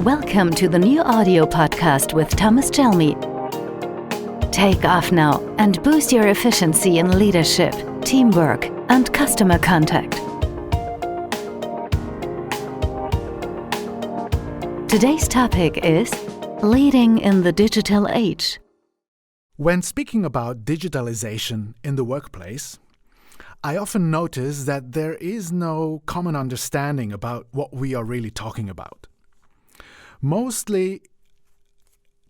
Welcome to the new audio podcast with Thomas Gelmi. Take off now and boost your efficiency in leadership, teamwork, and customer contact. Today's topic is leading in the digital age. When speaking about digitalization in the workplace, I often notice that there is no common understanding about what we are really talking about. Mostly,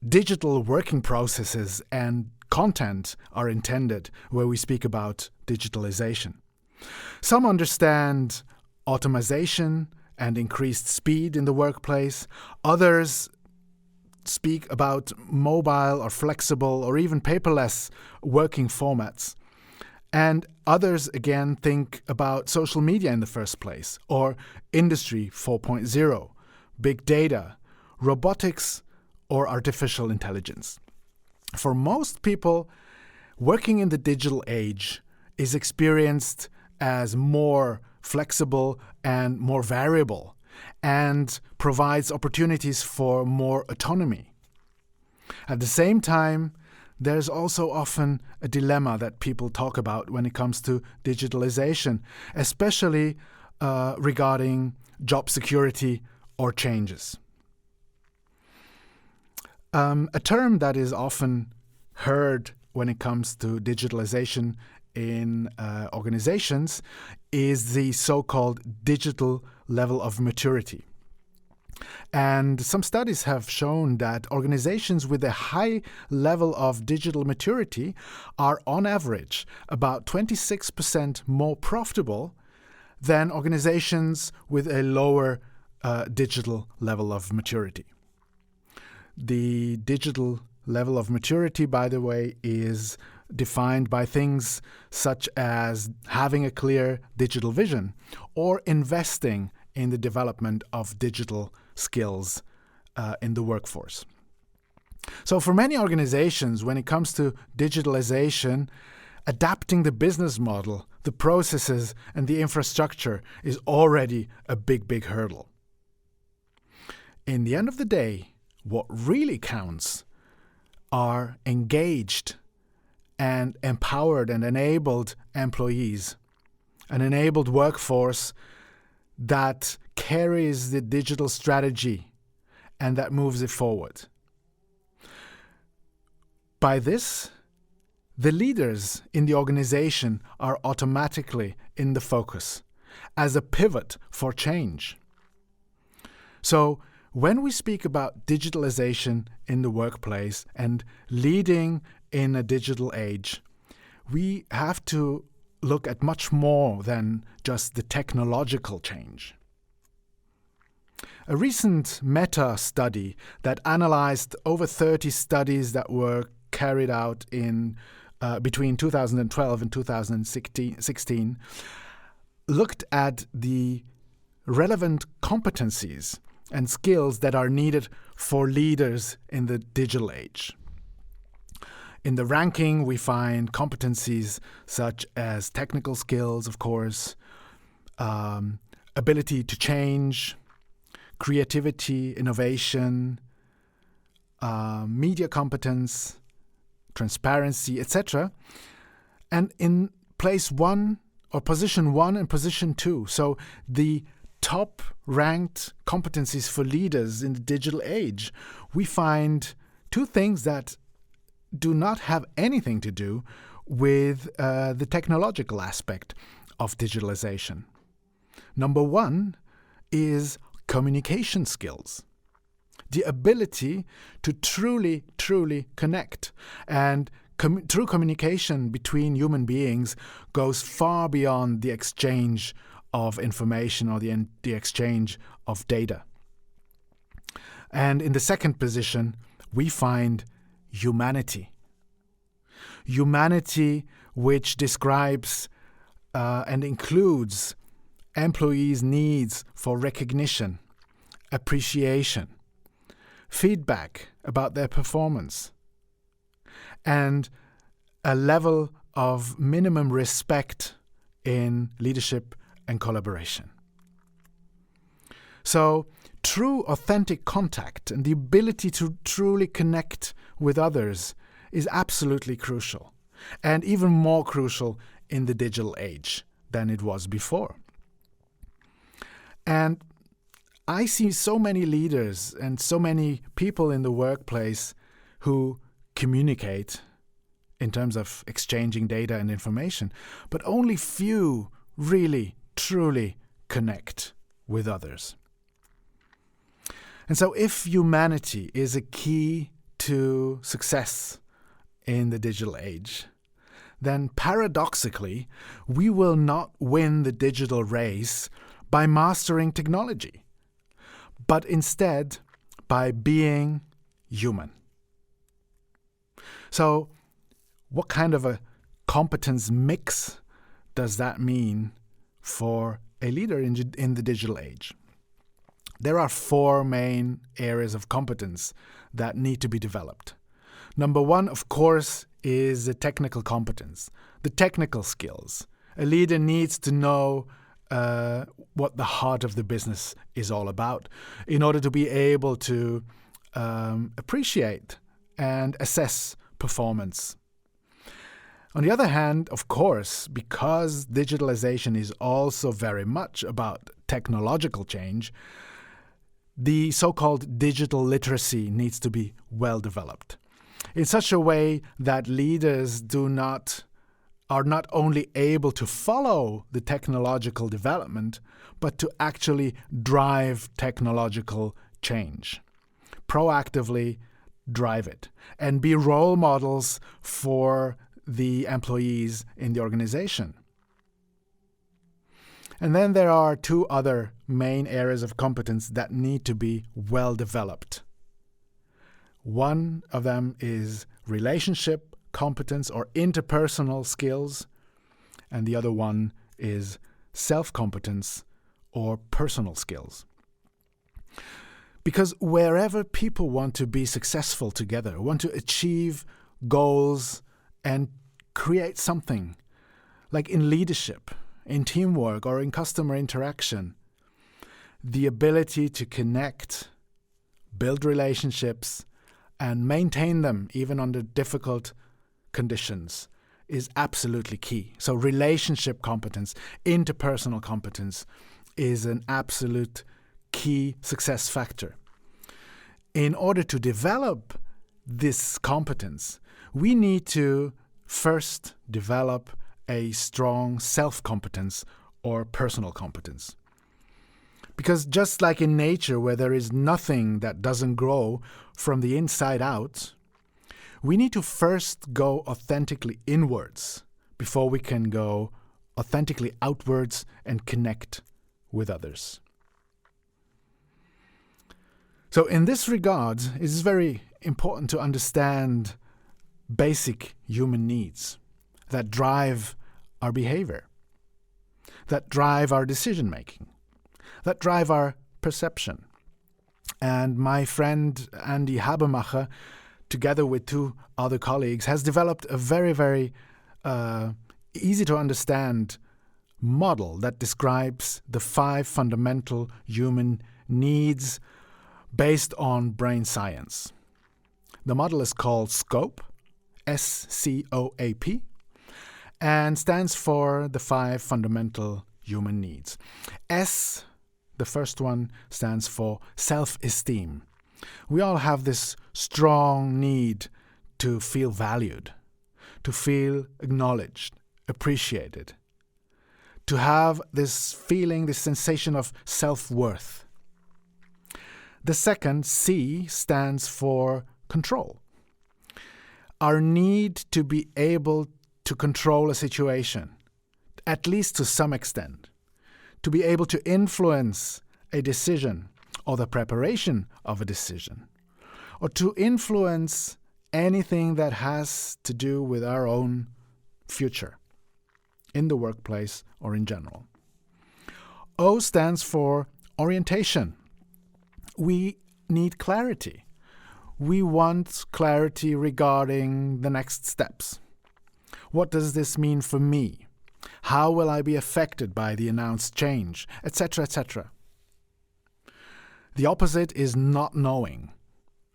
digital working processes and content are intended where we speak about digitalization. Some understand automation and increased speed in the workplace. Others speak about mobile or flexible or even paperless working formats. And others again think about social media in the first place, or Industry 4.0, big data, robotics, or artificial intelligence. For most people, working in the digital age is experienced as more flexible and more variable, and provides opportunities for more autonomy. At the same time, there's also often a dilemma that people talk about when it comes to digitalization, especially regarding job security or changes. A term that is often heard when it comes to digitalization in organizations is the so-called digital level of maturity. And some studies have shown that organizations with a high level of digital maturity are on average about 26% more profitable than organizations with a lower digital level of maturity. The digital level of maturity, by the way, is defined by things such as having a clear digital vision or investing in the development of digital skills in the workforce. So for many organizations, when it comes to digitalization, adapting the business model, the processes, and the infrastructure is already a big hurdle. In the end of the day, what really counts are engaged and empowered and enabled employees, an enabled workforce that carries the digital strategy and that moves it forward. By this, the leaders in the organization are automatically in the focus as a pivot for change. So, when we speak about digitalization in the workplace and leading in a digital age, we have to look at much more than just the technological change. A recent meta-study that analyzed over 30 studies that were carried out in between 2012 and 2016 looked at the relevant competencies and skills that are needed for leaders in the digital age. In the ranking, we find competencies such as technical skills, of course, ability to change, creativity, innovation, media competence, transparency, etc. And in place 1 or position 1 and position 2, so the top ranked competencies for leaders in the digital age, we find two things that do not have anything to do with the technological aspect of digitalization. Number 1 is communication skills, the ability to truly connect. And true communication between human beings goes far beyond the exchange of information or the exchange of data. And in the second position, we find humanity. Humanity which describes and includes employees' needs for recognition, appreciation, feedback about their performance, and a level of minimum respect in leadership and collaboration. So true authentic contact and the ability to truly connect with others is absolutely crucial, and even more crucial in the digital age than it was before. And I see so many leaders and so many people in the workplace who communicate in terms of exchanging data and information, but only few really, truly connect with others. And so if humanity is a key to success in the digital age, then paradoxically, we will not win the digital race by mastering technology, but instead by being human. So, what kind of a competence mix does that mean for a leader in the digital age? There are 4 main areas of competence that need to be developed. Number 1, of course, is the technical competence, the technical skills. A leader needs to know what the heart of the business is all about in order to be able to appreciate and assess performance. On the other hand, of course, because digitalization is also very much about technological change, the so-called digital literacy needs to be well developed in such a way that leaders are not only able to follow the technological development, but to actually drive technological change, proactively drive it, and be role models for the employees in the organization. And then there are 2 other main areas of competence that need to be well developed. One of them is relationship competence or interpersonal skills, and the other one is self-competence or personal skills. Because wherever people want to be successful together, want to achieve goals and create something, like in leadership, in teamwork, or in customer interaction, the ability to connect, build relationships, and maintain them even under difficult conditions is absolutely key. So relationship competence, interpersonal competence is an absolute key success factor. In order to develop this competence, we need to first develop a strong self-competence or personal competence. Because just like in nature, where there is nothing that doesn't grow from the inside out, we need to first go authentically inwards before we can go authentically outwards and connect with others. So in this regard, it is very important to understand basic human needs that drive our behavior, that drive our decision-making, that drive our perception. And my friend Andy Habermacher, together with 2 other colleagues, has developed a very, very easy-to-understand model that describes the 5 fundamental human needs based on brain science. The model is called SCOAP, SCOAP, and stands for the 5 fundamental human needs. S, the first one, stands for self-esteem. We all have this strong need to feel valued, to feel acknowledged, appreciated, to have this feeling, this sensation of self-worth. The second, C, stands for control. Our need to be able to control a situation, at least to some extent, to be able to influence a decision or the preparation of a decision, or to influence anything that has to do with our own future in the workplace or in general. O stands for orientation. We need clarity. We want clarity regarding the next steps. What does this mean for me? How will I be affected by the announced change, etc., etc.? The opposite is not knowing,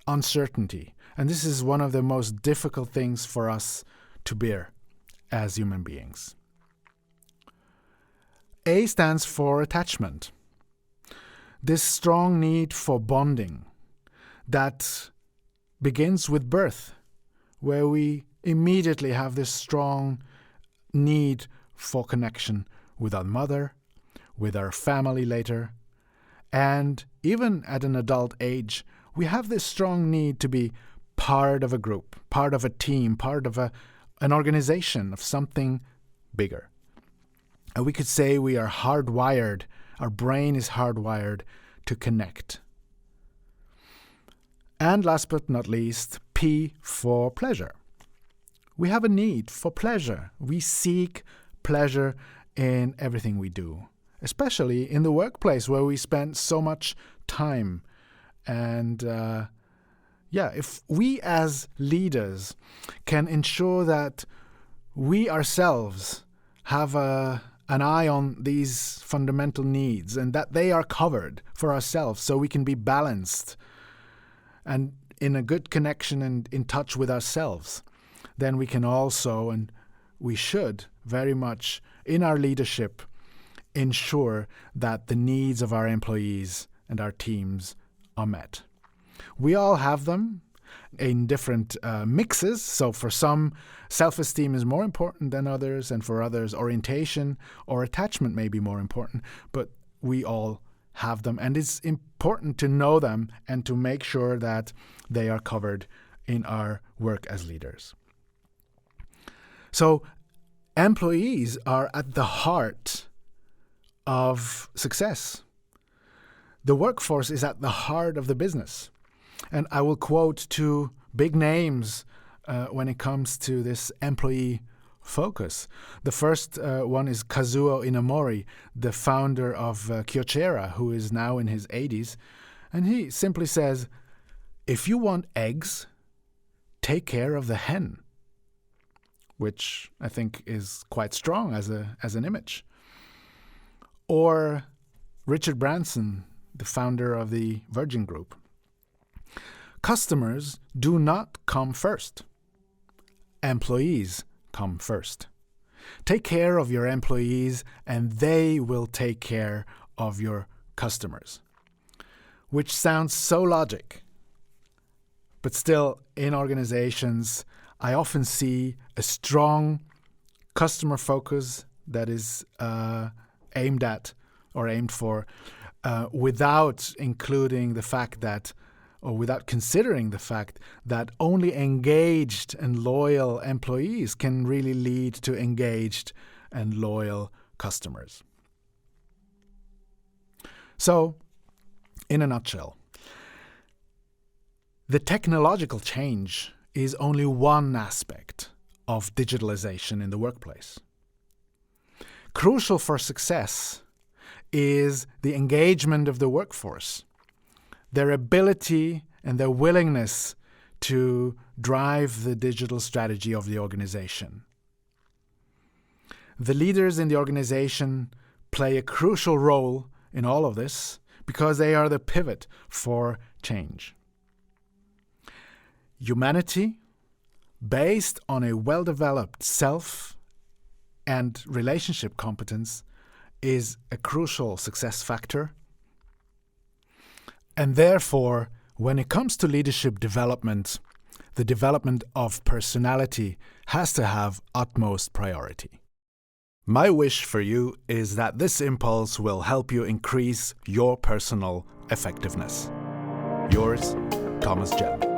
uncertainty. And this is one of the most difficult things for us to bear as human beings. A stands for attachment. This strong need for bonding that begins with birth, where we immediately have this strong need for connection with our mother, with our family later, and even at an adult age, we have this strong need to be part of a group, part of a team, part of an organization, of something bigger. And we could say we are hardwired, our brain is hardwired to connect. And last but not least, P for pleasure. We have a need for pleasure. We seek pleasure in everything we do, especially in the workplace where we spend so much time. And if we as leaders can ensure that we ourselves have an eye on these fundamental needs and that they are covered for ourselves so we can be balanced and in a good connection and in touch with ourselves, then we can also, and we should very much in our leadership, ensure that the needs of our employees and our teams are met. We all have them in different mixes. So for some, self-esteem is more important than others, and for others, orientation or attachment may be more important. But we all have them, and it's important to know them and to make sure that they are covered in our work as leaders. So employees are at the heart of success. The workforce is at the heart of the business. And I will quote two big names when it comes to this employee focus. The first one is Kazuo Inamori, the founder of Kyocera, who is now in his 80s. And he simply says, if you want eggs, take care of the hen, which I think is quite strong as an image. Or Richard Branson, the founder of the Virgin Group. Customers do not come first. Employees come first. Take care of your employees and they will take care of your customers. Which sounds so logic. But still, in organizations, I often see a strong customer focus that is aimed at or aimed for without including the fact that, or without considering the fact that only engaged and loyal employees can really lead to engaged and loyal customers. So, in a nutshell, the technological change is only one aspect of digitalization in the workplace. Crucial for success is the engagement of the workforce, their ability and their willingness to drive the digital strategy of the organization. The leaders in the organization play a crucial role in all of this because they are the pivot for change. Humanity, based on a well-developed self and relationship competence, is a crucial success factor. And therefore, when it comes to leadership development, the development of personality has to have utmost priority. My wish for you is that this impulse will help you increase your personal effectiveness. Yours, Thomas Gelmi.